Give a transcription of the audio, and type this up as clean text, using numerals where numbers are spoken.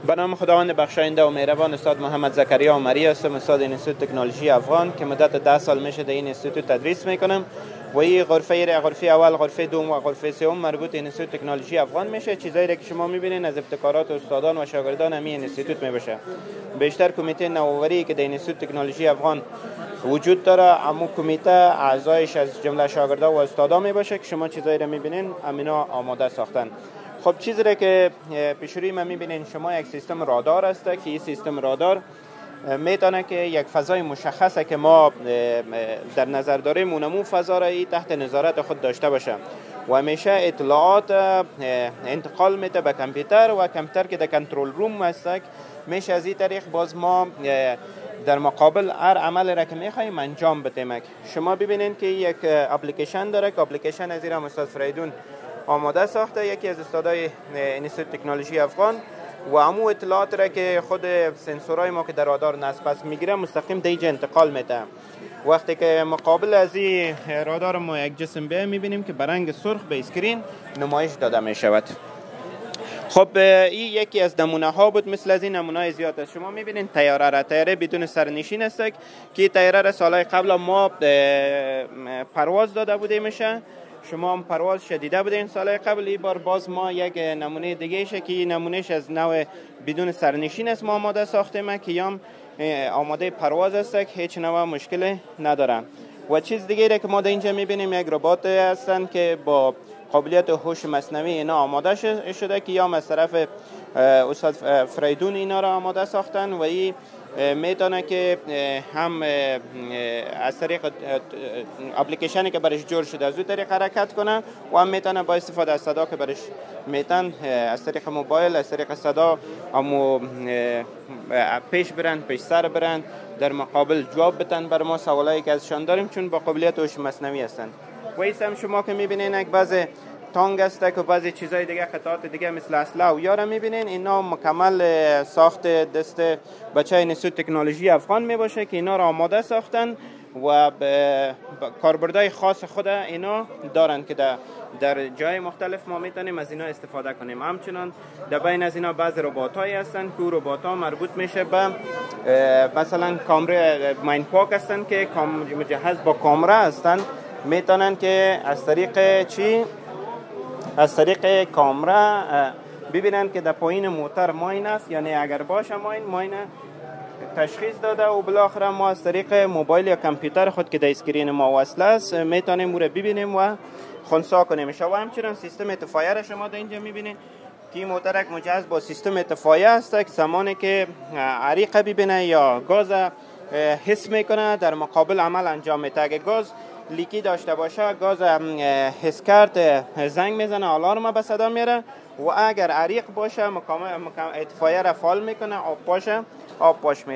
به نام خداوند بخشاینده و مهربان، استاد محمد زکریا عمری هستم، استاد انستیتوت تکنولوژی افغان که مدت 10 سال میشه در این انستیتوت تدریس میکنم و این غرفه اول، غرفه دوم و غرفه سوم مربوط به انستیتوت تکنولوژی افغان میشه. چیزایی که شما میبینین از ابتکارات استادان و شاگردان همین انستیتوت میباشه. بیشتر کمیته نوآوری که در انستیتوت تکنولوژی افغان وجود داره، اما کمیته اعضایش از جمله شاگردان و استادان میباشه که شما چیزایی رو میبینین امینا آماده ساختن. خب چیزی را که پیش روی ما میبینین شما یک سیستم رادار است که این سیستم رادار میتونه که یک فضای مشخصه که ما در نظر داریم اونمون فضا را تحت نظارت خود داشته باشه و همیشه اطلاعات انتقال میده به کامپیوتر و کامپیوتر که در کنترل روم است میشه از این طریق باز ما در مقابل هر عمل را که میخوایم انجام بدیم. شما ببینید که یک اپلیکیشن داره که اپلیکیشن از این استاد فریدون آماده ساخته، یکی از استادای انستیتوت تکنولوژی افغان، و همو اطلاعات را که خود سنسورای ما که در رادار نصب میگیره مستقیم در اینجا انتقال میده. وقتی که مقابل از این رادار ما یک جسم بیایم میبینیم که به رنگ سرخ به اسکرین نمایش داده میشود. خب این یکی از نمونه ها بود، مثل از این نمونه های زیاد است. شما میبینید تیاره بدون سرنشین است که تیاره را سالهای قبل ما پرواز داده بوده میشه. شما هم پرواز شدیده بودین سال قبل. این بار باز ما یک نمونه دیگه شه که نمونهش از نوع بدون سرنشین است ما آماده ساختیم که هم آماده پرواز است که هیچ نوع مشکل نداره. و چیز دیگه که ما در اینجا میبینیم یک ربات هستن که با قابلیت هوش مصنوعی اینا آماده شده که هم از طرف استاد فریدون اینا را آماده ساختن و این میتونه که هم از طریق اپلیکیشنی که برش جور شده از اون طریق حرکت کنه و هم میتونه با استفاده از صدا که برش میتن از طریق موبایل از طریق صدا همو پیش سر برند در مقابل جواب بتن بر ما سوالایی که ازشان داریم، چون با قابلیت هوش مصنوعی هستن. و ایسا هم شما که میبینین یک بعض تانگ است که بعضی چیزای دیگه قطعات دیگه مثل اسلحه و یارا میبینین، اینا مکمل ساخت دست بچه انستیتوت تکنولوژی افغان میباشه که اینا را آماده ساختن و کاربردهای خاص خود اینا دارن که در جای مختلف ما میتونیم از اینا استفاده کنیم. همچنان در بین از اینا بعضی رباتایی هستن که ربات‌ها مربوط میشه به مثلا کامره ماین پاک هستن که مجهز با کامره هستن، میتونن که از طریق کامره ببینن که در پایین موتور ماین است، یعنی اگر باشه ماین تشخیص داده و بالاخره ما از طریق موبایل یا کامپیوتر خود که در اسکرین ما وصل است میتونیم او را ببینیم و خنثی کنیم. و همچنین سیستم اطفایه را شما در اینجا میبینید که این موتور یک مجهز با سیستم اطفایه است که زمانی که عریق ببینه یا گاز حس میکنه در مقابل عمل انجام میده. اگه گاز لیکی داشته باشه، گاز حس کرد زنگ میزنه، آلارم به صدا میره، و اگر عریق باشه اطفایه را فعال میکنه، آب پاش میده.